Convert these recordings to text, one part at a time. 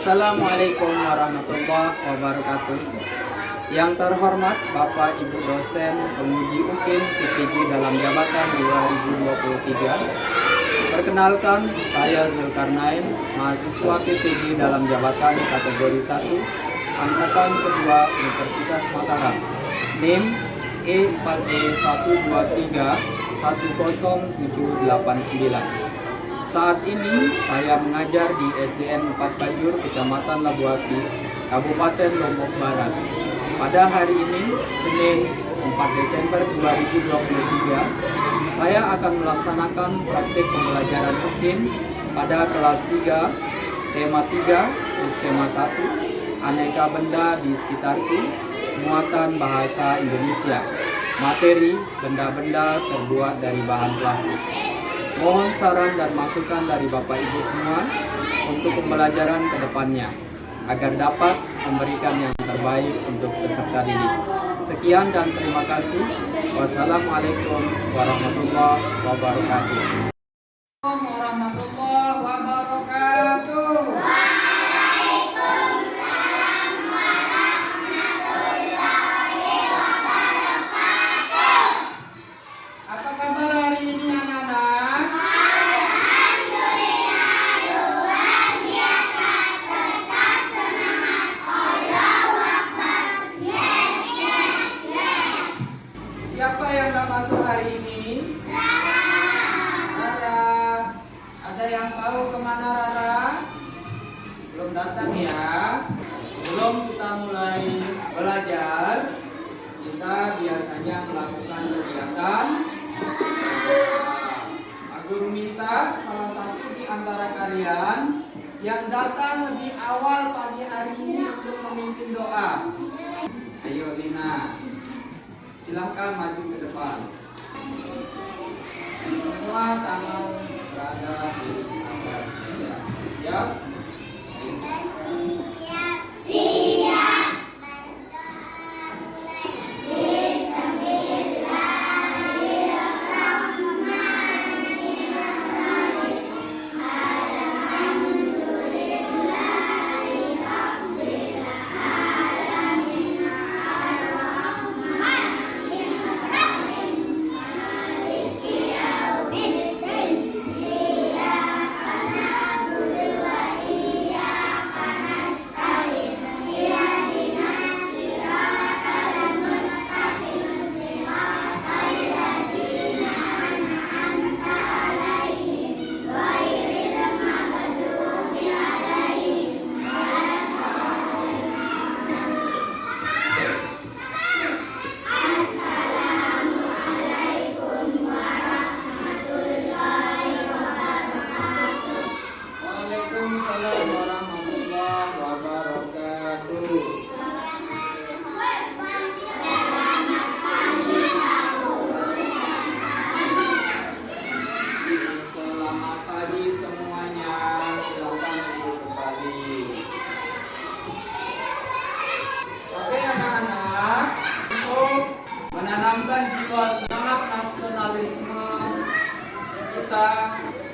Assalamualaikum warahmatullahi wabarakatuh. Yang terhormat Bapak Ibu dosen penguji UKIN PPG dalam jabatan 2023. Perkenalkan, saya Zulkarnain, mahasiswa PPG dalam jabatan kategori 1, angkatan kedua Universitas Mataram. NIM E4E1231079. Saat ini saya mengajar di SDN 4 Bajur, Kecamatan Labuaki, Kabupaten Lombok Barat. Pada hari ini, Senin 4 Desember 2023, saya akan melaksanakan praktik pembelajaran UKIN pada kelas 3, tema 3, subtema 1, aneka benda di sekitarku, muatan bahasa Indonesia, materi benda-benda terbuat dari bahan plastik. Mohon saran dan masukan dari Bapak Ibu semua untuk pembelajaran ke depannya, agar dapat memberikan yang terbaik untuk peserta didik. Sekian dan terima kasih. Wassalamualaikum warahmatullahi wabarakatuh. Warahmatullahi wabarakatuh. Apa kabar hari ini anak-anak? Siapa yang gak masuk hari ini? Rara. Ada yang tahu kemana Rara? Belum datang ya. Sebelum kita mulai belajar, kita biasanya melakukan kegiatan. Guru minta salah satu di antara kalian yang datang lebih awal pagi hari ini untuk memimpin doa. Ayo Lina, silahkan maju ke depan. Semua tangan berada di atas. Ya.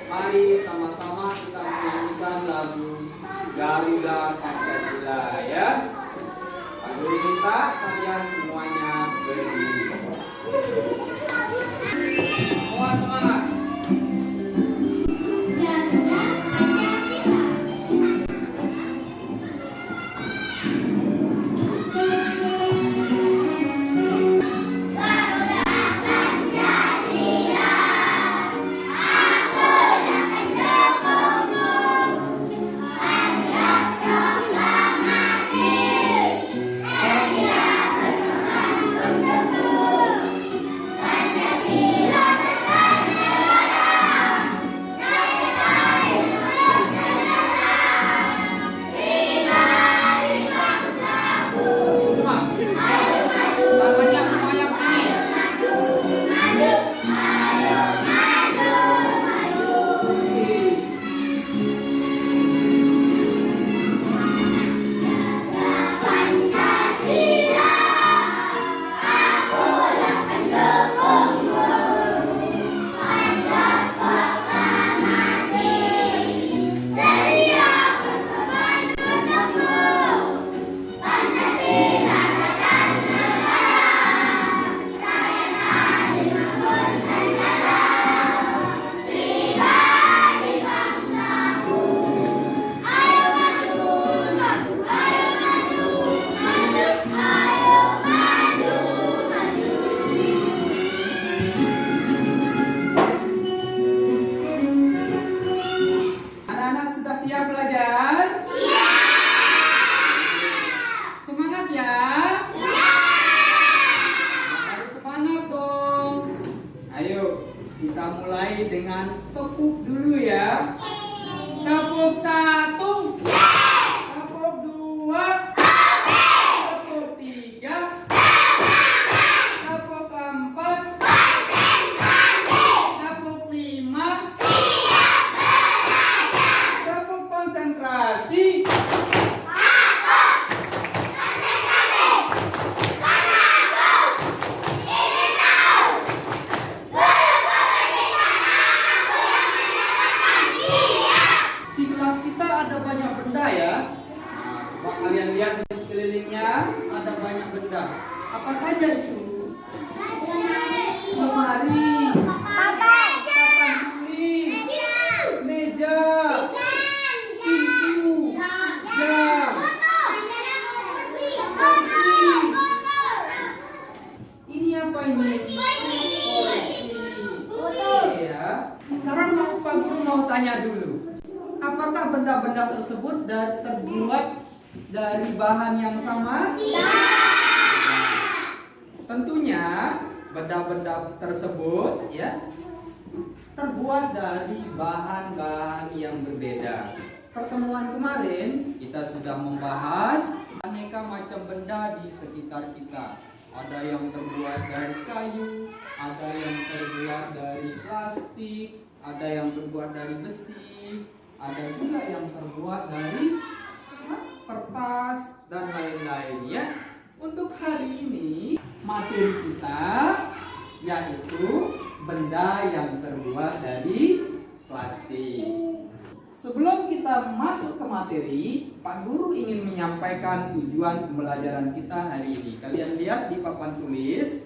Mari sama-sama kita menyanyikan lagu Garuda Pancasila ya. Lalu kita kalian semuanya berdiri. Semua semangat. benda. Apa saja itu? Lemari, papan tulis, meja, pintu, jam, kursi. Ini apa ini? Kursi. Ya. Sekarang Pak Guru mau tanya dulu. Apakah benda-benda tersebut terbuat dari bahan yang sama? Tentunya benda-benda tersebut ya terbuat dari bahan-bahan yang berbeda. Pertemuan kemarin kita sudah membahas aneka macam benda di sekitar kita. Ada yang terbuat dari kayu, ada yang terbuat dari plastik, ada yang terbuat dari besi, ada juga yang terbuat dari kertas dan lain-lain ya. Untuk hari ini materi kita yaitu benda yang terbuat dari plastik. Sebelum kita masuk ke materi, Pak Guru ingin menyampaikan tujuan pembelajaran kita hari ini. Kalian lihat di papan tulis,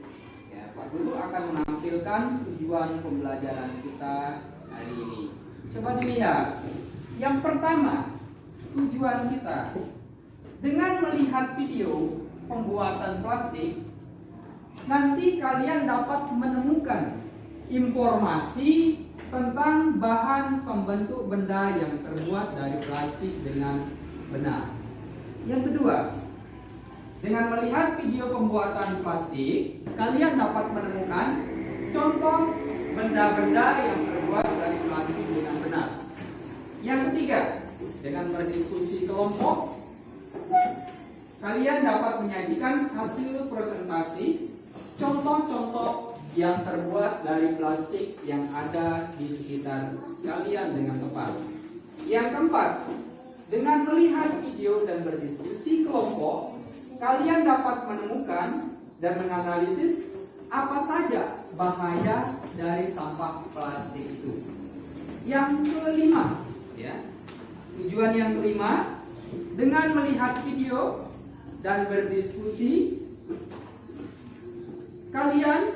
ya, Pak Guru akan menampilkan tujuan pembelajaran kita hari ini. Coba dilihat. Yang pertama, tujuan kita dengan melihat video pembuatan plastik, nanti kalian dapat menemukan informasi tentang bahan pembentuk benda yang terbuat dari plastik dengan benar. Yang kedua, dengan melihat video pembuatan plastik, kalian dapat menemukan contoh benda-benda yang terbuat dari plastik dengan benar. Yang ketiga, dengan berdiskusi kelompok, kalian dapat menyajikan hasil presentasi contoh-contoh yang terbuat dari plastik yang ada di sekitar kalian dengan tepat. Yang keempat, dengan melihat video dan berdiskusi kelompok, kalian dapat menemukan dan menganalisis apa saja bahaya dari sampah plastik itu. Yang kelima, ya, tujuan yang kelima, dengan melihat video dan berdiskusi, kalian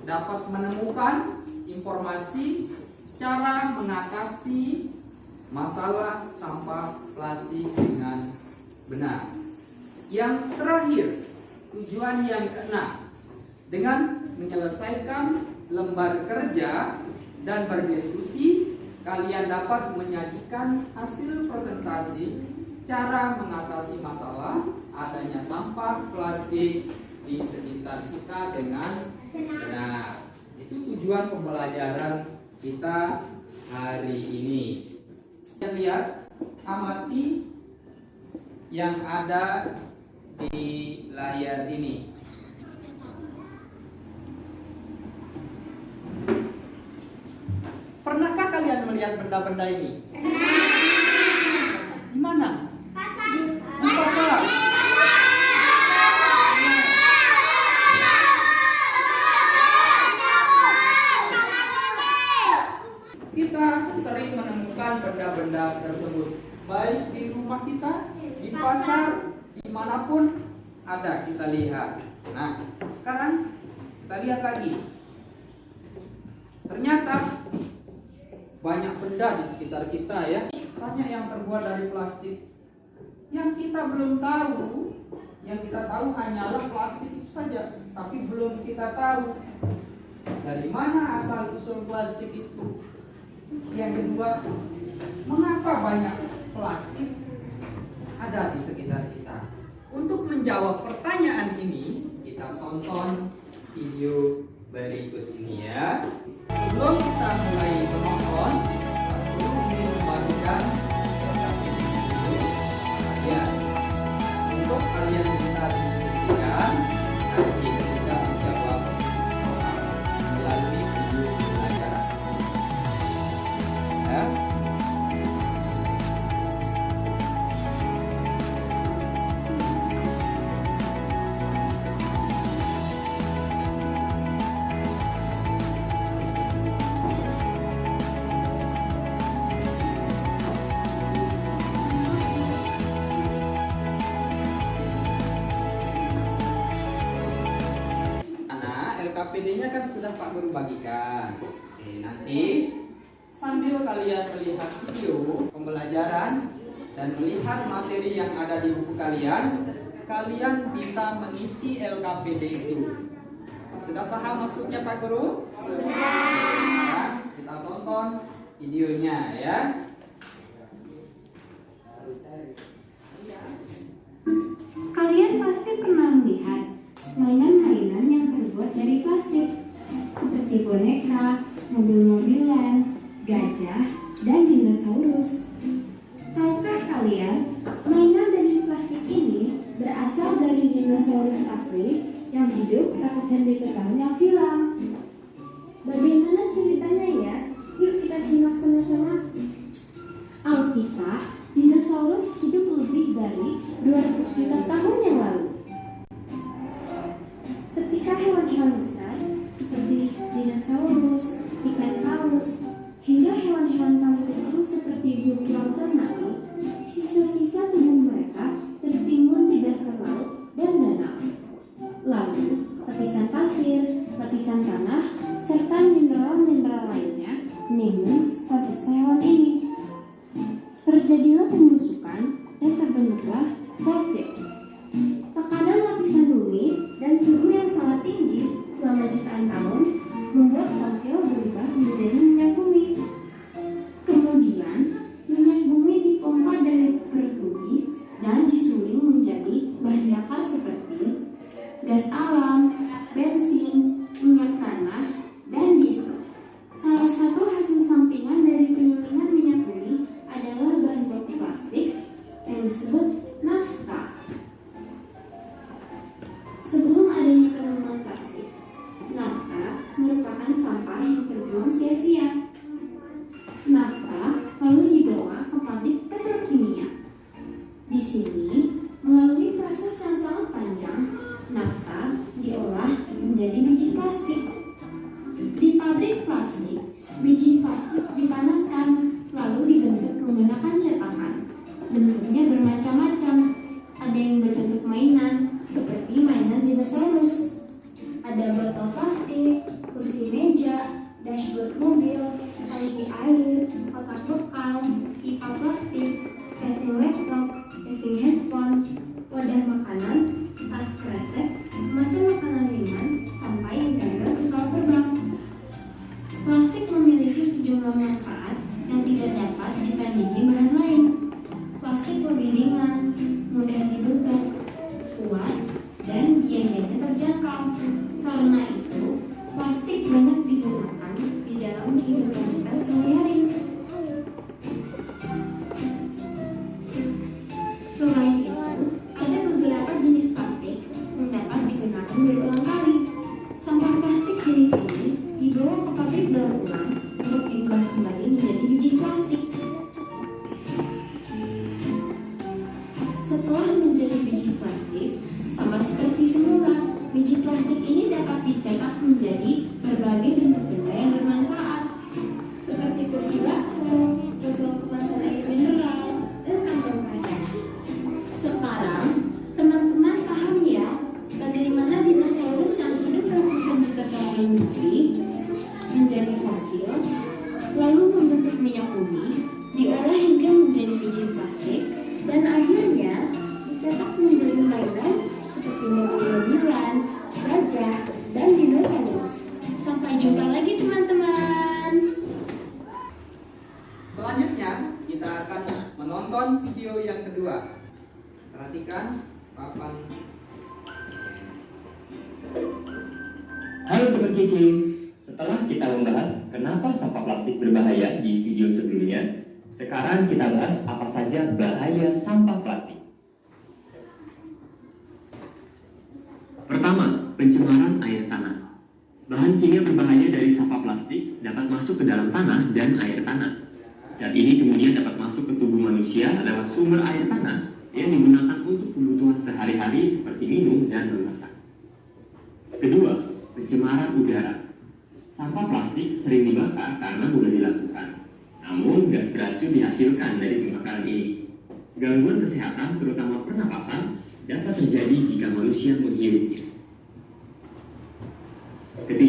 dapat menemukan informasi cara mengatasi masalah sampah plastik dengan benar. Yang terakhir, tujuan yang keenam, dengan menyelesaikan lembar kerja dan berdiskusi, kalian dapat menyajikan hasil presentasi cara mengatasi masalah adanya sampah plastik di sekitar kita dengan benar. Itu tujuan pembelajaran kita hari ini. Kita lihat, amati yang ada di layar ini. Pernahkah kalian melihat benda-benda ini? Di mana? Di pasar. Kita sering menemukan benda-benda tersebut, baik di rumah kita, di pasar, dimanapun ada kita lihat. Nah, sekarang kita lihat lagi. Ternyata banyak benda di sekitar kita ya, banyak yang terbuat dari plastik. Yang kita belum tahu, yang kita tahu hanyalah plastik itu saja, tapi belum kita tahu dari mana asal usul plastik itu. Yang kedua, mengapa banyak plastik ada di sekitar kita? Untuk menjawab pertanyaan ini, kita tonton video berikut ini ya. Sebelum kita mulai menonton, aku ingin membagikan beberapa video ya, untuk kalian bisa diskusikan nanti ketika menjawab soal melalui video pembelajaran ya. LKPD-nya kan sudah Pak Guru bagikan. Oke, nanti sambil kalian melihat video pembelajaran dan melihat materi yang ada di buku kalian, kalian bisa mengisi LKPD itu. Sudah paham maksudnya Pak Guru? Sudah. Ya, kita tonton videonya ya. Kalian pasti pernah melihat mainan-mainan yang terbuat dari plastik, seperti boneka, mobil-mobilan, gajah, dan dinosaurus. Tahukah kalian, mainan dari plastik ini berasal dari dinosaurus asli yang hidup ratusan juta tahun yang silam? Bagaimana ceritanya ya? Yuk kita simak sama-sama. Alkisah, dinosaurus hidup lebih dari 200 juta tahun yang lalu. Ketika hewan-hewan besar seperti dinosaurus, ikan paus, hingga hewan-hewan paling kecil seperti zooplankton mati, sisa-sisa tubuh mereka tertimbun di dasar laut dan danau. Lalu, lapisan pasir, lapisan tanah, serta mineral-mineral lainnya menimbun sisa-sisa hewan ini. Terjadilah pembusukan dan terbentuklah fosil. Tekanan lapisan bumi dan suhu yang sangat tinggi selama jutaan tahun membuat fosil berubah menjadi minyak bumi. Kemudian, minyak bumi dipompa dari perut bumi dan disuling menjadi bahan bakar seperti gas alam, bensin, minyak tanah, dan diesel. Salah satu hasil sampingan dari penyulingan minyak bumi adalah bahan baku plastik yang disebut nafta. Sebelum adanya penemuan plastik, nafta merupakan sampah yang terbuang sia-sia. Nafta lalu dibawa ke pabrik petrokimia. Di sini, melalui proses yang sangat panjang, nafta diolah menjadi biji plastik. Di pabrik plastik, biji plastik dipanaskan lalu dibentuk menggunakan cetakan. Bentuknya bermacam-macam. Ada yang berbentuk mainan, seperti mainan dinosaurus. Ada botol plastik, kursi meja, dashboard mobil, tangki air, kotak bekal, pipa plastik, casing laptop, casing handphone, wadah makanan, tas kresek, kemasan makanan ringan, sampai hingga pesawat terbang. Plastik memiliki sejumlah manfaat yang tidak dapat dibandingin bahan lain. Plastik lebih ringan, mudah dibentuk, kuat, dan biayanya terjangkau. Karena itu, plastik banyak digunakan di dalam kehidupan kita sehari-hari. Selain itu, ada beberapa jenis plastik yang dapat digunakan berulang kali. Sampah plastik jenis ini dibawa ke pabrik daur ulang untuk diolah kembali menjadi biji plastik. Setelah menjadi biji plastik, sama seperti semula, biji plastik ini dapat dicetak menjadi berbagai bentuk benda yang bermanfaat, seperti kursi bakso, botol kemasan air mineral, dan kantong kresek. Sekarang, teman-teman paham ya, bagaimana dinosaurus yang hidup ratusan juta tahun lebih menjadi fosil, lalu membentuk minyak bumi, diolah hingga menjadi biji plastik, dan akhirnya dicetak menjadi mainan seperti mobil-mobilan, gajah, dan dinosaurus. Sampai jumpa lagi teman-teman. Selanjutnya kita akan menonton video yang kedua. Perhatikan papan. Halo Sobat Kiki, setelah kita membahas kenapa sampah plastik berbahaya di video sebelumnya, sekarang kita bahas apa saja bahaya sampah plastik. Pertama, pencemaran air tanah. Bahan kimia berbahaya dari sampah plastik dapat masuk ke dalam tanah dan air tanah. Zat ini kemudian dapat masuk ke tubuh manusia lewat sumber air tanah yang digunakan untuk kebutuhan sehari-hari seperti minum dan memasak. Kedua, pencemaran udara. Sampah plastik sering dibakar karena mudah dilakukan. Namun, gas beracun dihasilkan dari pembakaran ini. Gangguan kesehatan, terutama pernapasan, dapat terjadi jika manusia menghirupnya. Ketiga,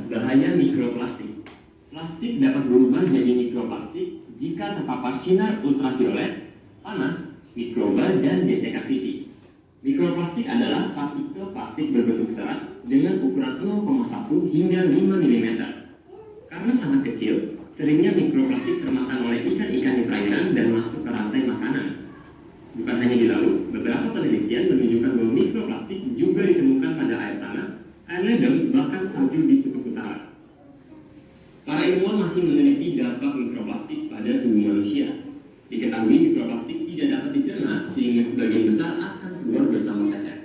bahaya mikroplastik. Plastik dapat berubah jadi mikroplastik jika terpapar sinar ultraviolet, panas, mikroba, dan gesekan fisik. Mikroplastik adalah partikel plastik berbentuk serat dengan ukuran 0,1 hingga 5 mm. Karena sangat kecil, seringnya mikroplastik termakan oleh ikan-ikan di perairan dan masuk ke rantai makanan. Bukan hanya di laut, beberapa penelitian menunjukkan bahwa mikroplastik juga ditemukan pada air tanah, air ledeng, bahkan salju di kutub utara. Para ilmuwan masih meneliti dampak mikroplastik pada tubuh manusia. Diketahui mikroplastik tidak dapat dicerna sehingga sebagian besar akan keluar bersama feses.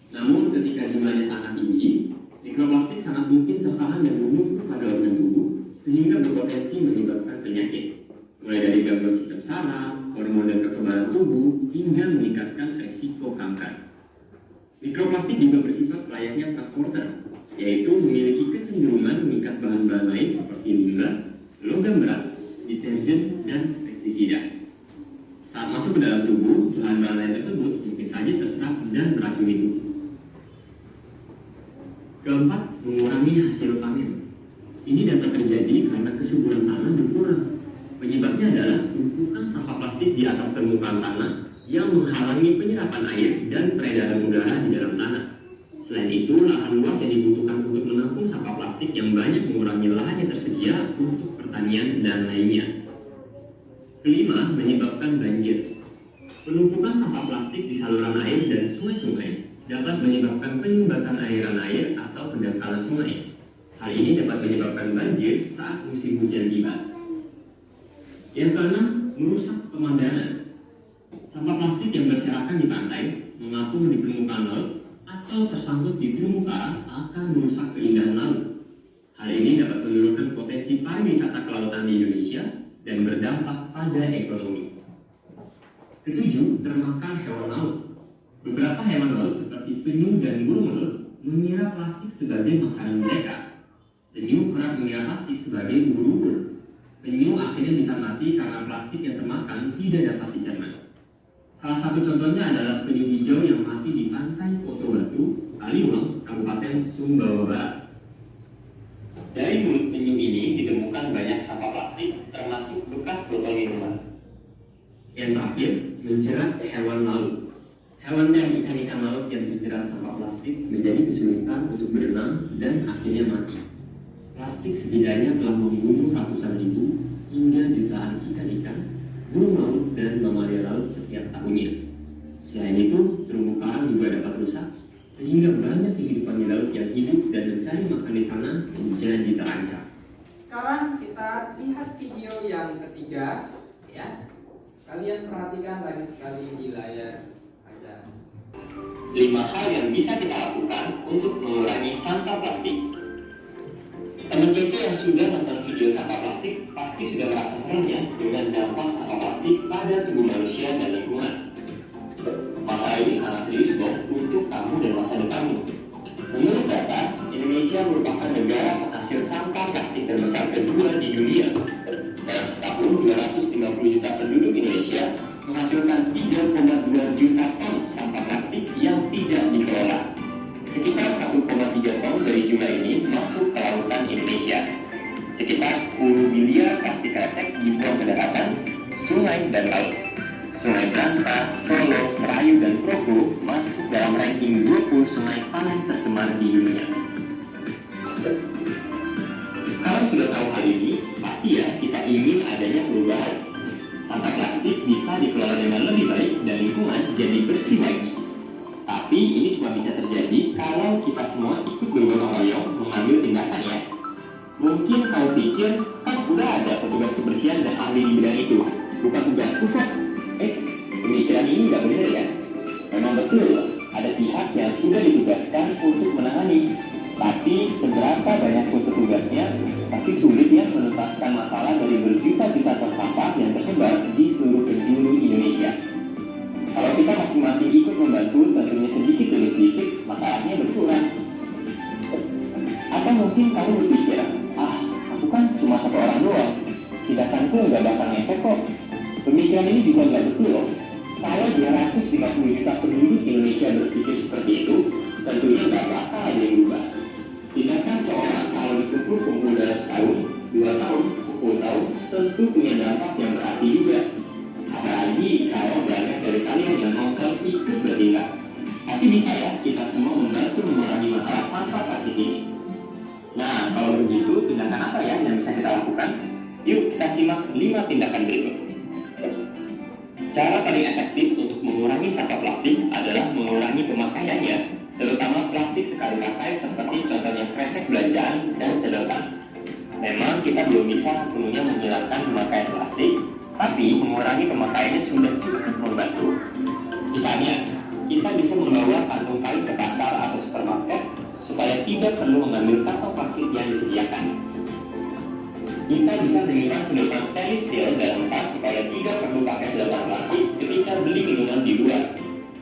Namun ketika jumlahnya sangat tinggi, mikroplastik sangat mungkin tertahan dan menumpuk pada organ tubuh sehingga berpotensi menyebabkan penyakit, mulai dari gangguan sistem saraf, hormon dan kekebalan tubuh, hingga meningkatkan resiko kanker. Mikroplastik juga bersifat layaknya transporter, yaitu memiliki kecenderungan mengikat bahan-bahan lain seperti limbah, logam berat, deterjen, dan pestisida. Saat masuk ke dalam tubuh, bahan-bahan lain tersebut mungkin saja terserap dan beracuni tubuh. Keempat, mengurangi hasil panen. Ini dapat terjadi karena kesuburan tanah berkurang. Penyebabnya adalah tumpukan sampah plastik di atas permukaan tanah yang menghalangi penyerapan air dan peredaran udara di dalam tanah. Selain itu, lahan luas yang dibutuhkan untuk menampung sampah plastik yang banyak mengurangi lahan yang tersedia untuk pertanian dan lainnya. Kelima, menyebabkan banjir. Penumpukan sampah plastik di saluran air dan sungai-sungai dapat menyebabkan penyumbatan aliran air atau pendangkalan sungai. Hal ini dapat menyebabkan banjir saat musim hujan tiba. Yang keenam, merusak pemandangan. Sampah plastik yang berserakan di pantai, mengapung di permukaan laut, atau tersangkut di terumbu karang akan merusak keindahan laut. Hal ini dapat menurunkan potensi pariwisata kelautan di Indonesia dan berdampak pada ekonomi. Ketujuh, termakan hewan laut. Beberapa hewan laut seperti penyu dan burung laut mengira plastik sebagai makanan mereka. Penyu kerap mengira plastik sebagai ubur-ubur. Penyu akhirnya bisa mati karena plastik yang termakan tidak dapat dicerna. Salah satu contohnya adalah penyu hijau yang mati di pantai Poto Batu, Kaliwang, Kabupaten Sumbawa Barat. Dari mulut penyu ini ditemukan banyak sampah plastik, termasuk bekas botol minuman. Yang terakhir, menjerat hewan laut. Hewan dan ikan-ikan laut yang terjerat sampah plastik menjadi kesulitan untuk berenang dan akhirnya mati. Plastik setidaknya telah membunuh ratusan ribu hingga jutaan ikan-ikan, burung laut, dan mamalia laut setiap tahunnya. Selain itu, terumbu karang juga dapat rusak, sehingga banyak kehidupan di laut yang hidup dan mencari makan di sana menjadi terancam. Sekarang kita lihat video yang ketiga, ya. Kalian perhatikan lagi sekali di layar kaca. 5 hal yang bisa kita lakukan untuk mengurangi sampah plastik. Teman kita yang sudah nonton video sampah plastik pasti sudah merasa seremnya dengan dampak sampah plastik pada tubuh manusia dan lingkungan. Masalah ini sangat serius dong untuk kamu dan masa depanmu. Menurut data, Indonesia merupakan negara penghasil sampah plastik terbesar kedua di dunia. Dalam setahun, 250 juta penduduk Indonesia menghasilkan 3,2 juta ton sampah plastik yang tidak dikelola. Sekitar 1,3 ton dari jumlah ini masuk ke lautan Indonesia. Sekitar 10 miliar plastik kresek dibuang ke daratan, sungai, dan laut. Sungai Berantas, Solo, Serayu, dan Progo masuk dalam ranking 20 sungai paling tercemar di dunia. Kalau sudah tahu hal ini, pasti ya kita ingin adanya perubahan. Sampah plastik bisa dikelola dengan lebih baik dan lingkungan jadi bersih lagi. Tapi ini cuma bisa terjadi kalau kita semua ikut bergotong royong mengambil tindakannya. Mungkin kau pikir kan udah ada petugas kebersihan dan ahli di bidang itu, bukan tugasku kok. Pemikiran ini nggak benar ya? Memang betul loh, ada pihak yang sudah ditugaskan untuk menangani. Tapi seberapa banyak pun petugasnya, pasti sulit ya menuntaskan masalah dari berjuta-juta ton sampah yang tersebar di seluruh penjuru Indonesia. Kalau kita masing-masing ikut membantu, tentunya sedikit demi sedikit masalahnya berkurang. Atau mungkin kamu berpikir, aku kan cuma satu orang doang, tindakanku nggak bakal ngefek kok. Pemikiran ini juga nggak betul loh. Kalau 250 juta penduduk Indonesia berpikir seperti itu, tentunya nggak bakal ada yang berubah. Tindakan seorang kalau kita semua membantu mengurangi masalah sampah plastik ini. Nah, kalau begitu, tindakan apa ya yang bisa kita lakukan? Yuk kita simak 5 tindakan berikut. Cara paling efektif untuk mengurangi sampah plastik adalah mengurangi pemakaiannya, terutama plastik sekali pakai seperti contohnya kresek belanjaan dan sedotan. Memang kita belum bisa sepenuhnya menghilangkan pemakaian plastik, tapi mengurangi pemakaiannya sudah cukup membantu. Misalnya, kita bisa membawa kantong kain ke pasar atau supermarket supaya tidak perlu mengambil kantong plastik yang disediakan. Kita bisa menggunakan sedotan stainless steel dalam tas supaya tidak perlu pakai sedotan plastik ketika beli minuman di luar.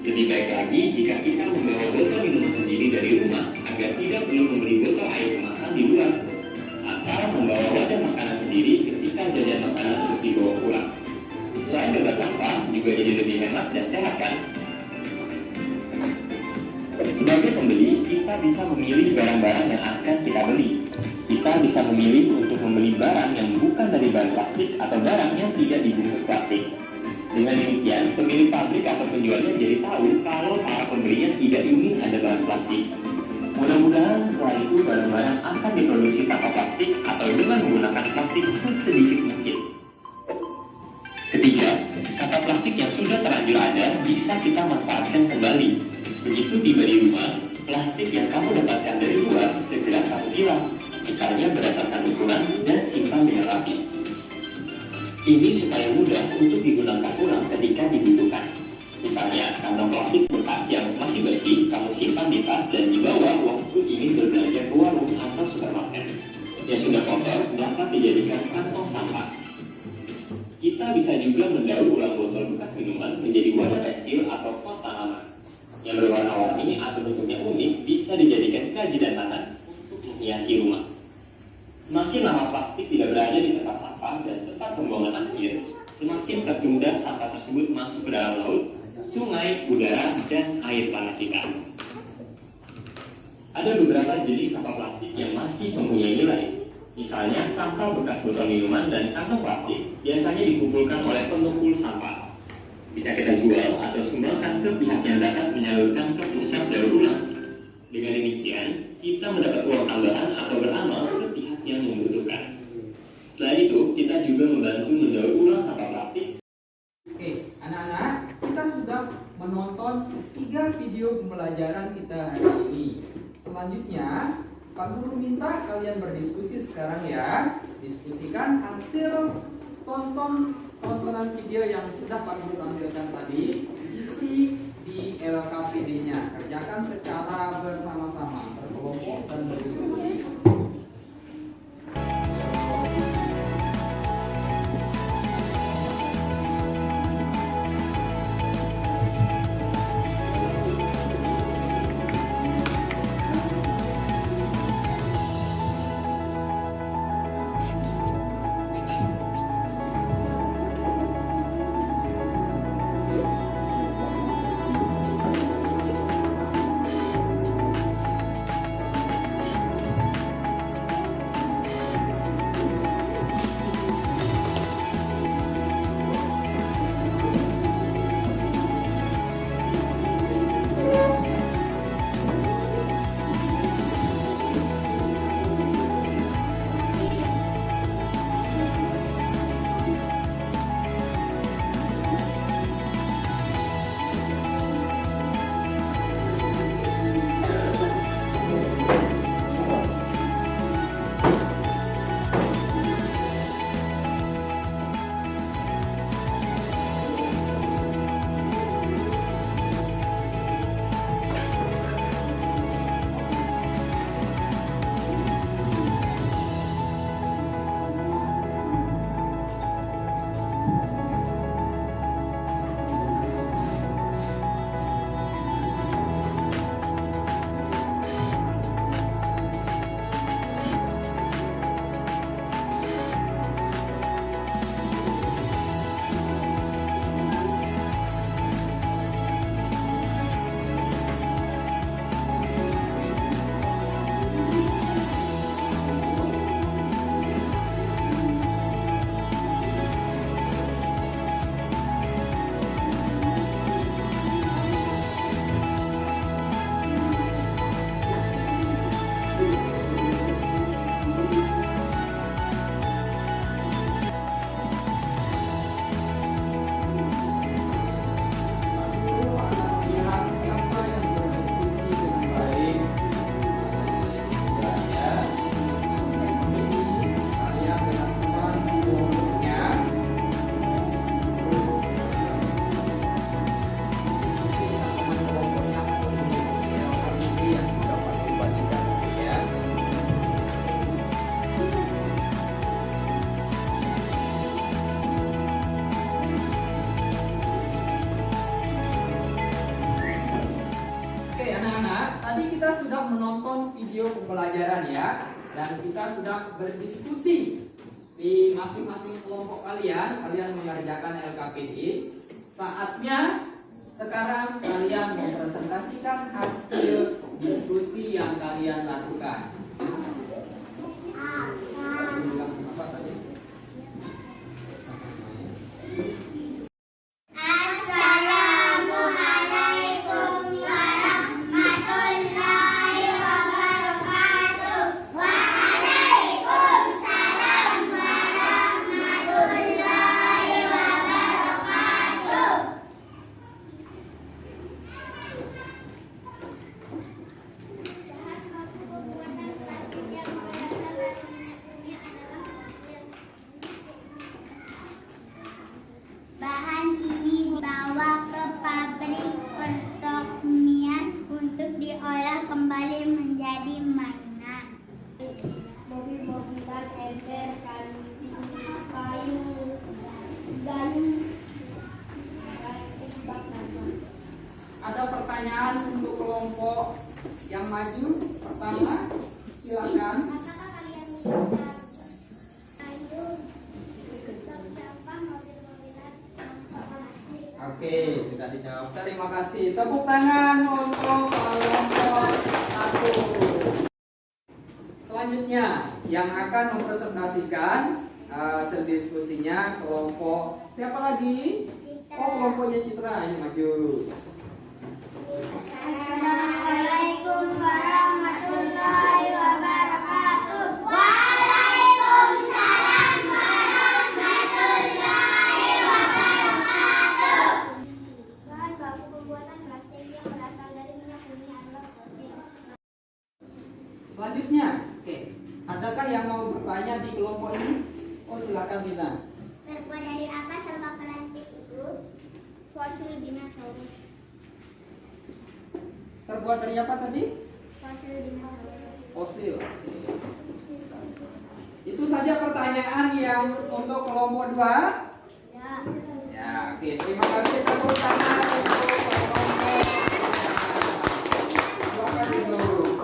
Lebih baik lagi jika kita membawa botol minuman sendiri dari rumah agar tidak perlu membeli botol air kemasan di luar, atau membawa wadah makanan sendiri ketika jajan makanan untuk dibawa pulang. Selain bebas sampah, juga jadi lebih hemat dan sehat kan? Sebagai pembeli, kita bisa memilih barang-barang yang akan kita beli. Kita bisa memilih untuk membeli barang yang bukan dari bahan plastik atau barang yang tidak dibungkus plastik. Dengan demikian, pemilik pabrik atau penjualnya jadi tahu kalau para pembelinya tidak ingin ada bahan plastik. Mudah-mudahan setelah itu barang-barang akan diproduksi tanpa plastik atau dengan menggunakan plastik sedikit mungkin. Ketiga, sampah plastik yang sudah terlanjur ada bisa kita manfaatkan kembali. Begitu tiba di rumah, plastik yang kamu dapatkan dari luar segera kamu pilah, misalnya berdasarkan ukuran dan simpan dengan rapi. Ini supaya mudah untuk digunakan ulang ketika dibutuhkan. Misalnya, kantong plastik bekas yang masih bersih kamu simpan di tas dan dibawa waktu ingin berbelanja ke warung atau supermarket. Yang sudah kotor dapat dijadikan kantong sampah. Kita bisa juga mendaur ulang botol bekas minuman menjadi wadah kecil atau pot tanaman. Yang berwarna warni atau bentuknya unik bisa dijadikan kerajinan tangan untuk menghiasi rumah. Semakin lama plastik tidak berada di tempat sampah dan tempat pembuangan akhir, semakin tertunda sampah tersebut masuk ke dalam laut, sungai, udara, dan air tanah kita. Ada beberapa jenis sampah plastik yang masih mempunyai nilai. Misalnya, sampah bekas botol minuman dan kantong plastik biasanya dikumpulkan oleh penumpul sampah. Bisa kita jual atau sumbangkan ke pihak yang dapat menyalurkan ke pusat daur ulang. Dengan demikian, kita mendapat uang tambahan atau beramal ke pihak yang membutuhkan. Selain itu, kita juga membantu mendaur ulang sampah plastik. Oke, anak-anak, kita sudah menonton 3 video pembelajaran kita hari ini. Selanjutnya, Pak Guru minta kalian berdiskusi sekarang ya. Diskusikan hasil tontonan video yang sudah Pak Guru tampilkan tadi, isi di LKPD-nya. Kerjakan secara bersama-sama, berkelompok dan berdiskusi. Nah, tadi kita sudah menonton video pembelajaran ya, dan kita sudah berdiskusi di masing-masing kelompok kalian. Kalian mengerjakan LKPD. Saatnya sekarang kalian mempresentasikan hasil diskusi yang kalian lakukan. Apa tadi? Bahan ini dibawa ke pabrik petrokimian untuk diolah kembali menjadi mainan. Mobil-mobilan, ember, kantin, kayu, gayung, plastik, bak sampah. Ada pertanyaan untuk kelompok yang maju? Pertama, silakan. Apakah kalian melihat kayu, bak sampah, mobil-mobilan, plastik? Oke, sudah dijawab. Terima kasih. Tepuk tangan untuk kelompok 1. Selanjutnya, yang akan mempresentasikan hasil diskusinya kelompok siapa lagi? Oh, kelompoknya Citra. Ayo maju. Assalamualaikum warahmatullahi wabarakatuh. Waalaikumsalam warahmatullahi wabarakatuh. Bahan baku pembuatan plastik yang berasal dari minyak bumi adalah fosil. Selanjutnya, oke. Adakah yang mau bertanya di kelompok ini? Oh, silakan Dina. Terbuat dari apa sampah plastik itu? Fosil dinosaurus. Terbuat dari apa tadi? Fosil dinosaurus. Fosil. Itu saja pertanyaan yang untuk kelompok 2. Ya. Ya, oke. Terima kasih tepuk tangan untuk kelompok. Silakan dulu.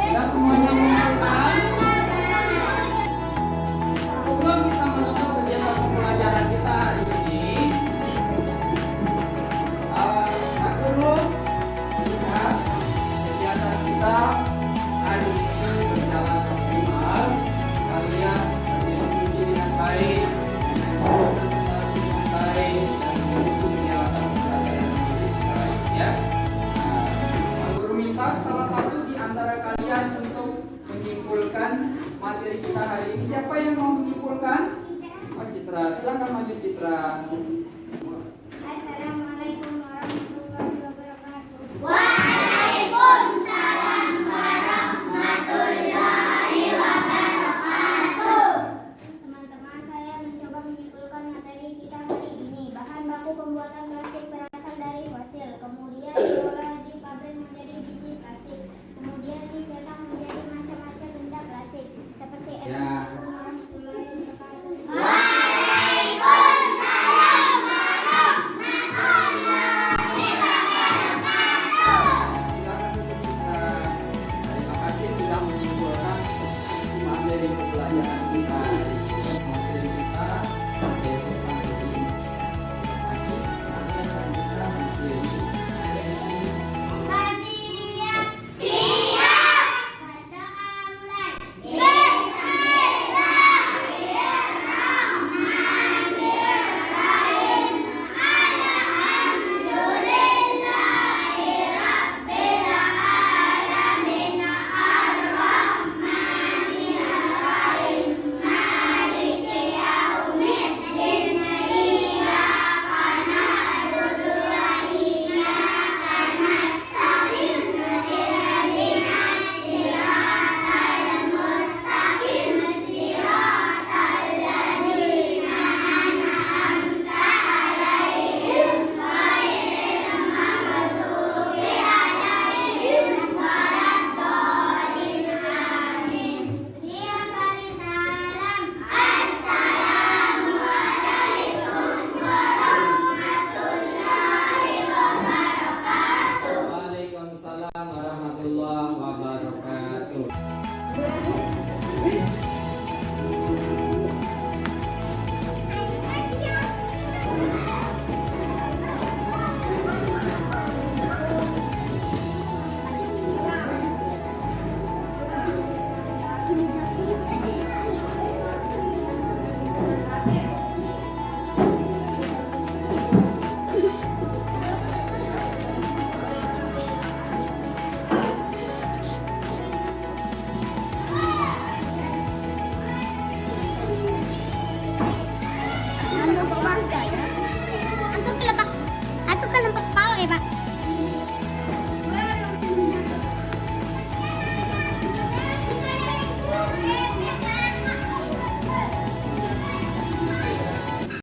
Sudah semuanya menonton? Sebelum kita menutup kegiatan pembelajaran kita hari ini, tak dulu sudah kegiatan kita hari ini berjalan optimal. Kalian berdiskusi dengan baik, presentasi dengan baik, dan mengikuti kegiatan pembelajaran ini dengan baik ya. Pak Guru minta salah satu di antara kalian untuk menyimpulkan materi kita hari ini. Siapa yang mau menyimpulkan? Oh, Citra, silakan maju Citra.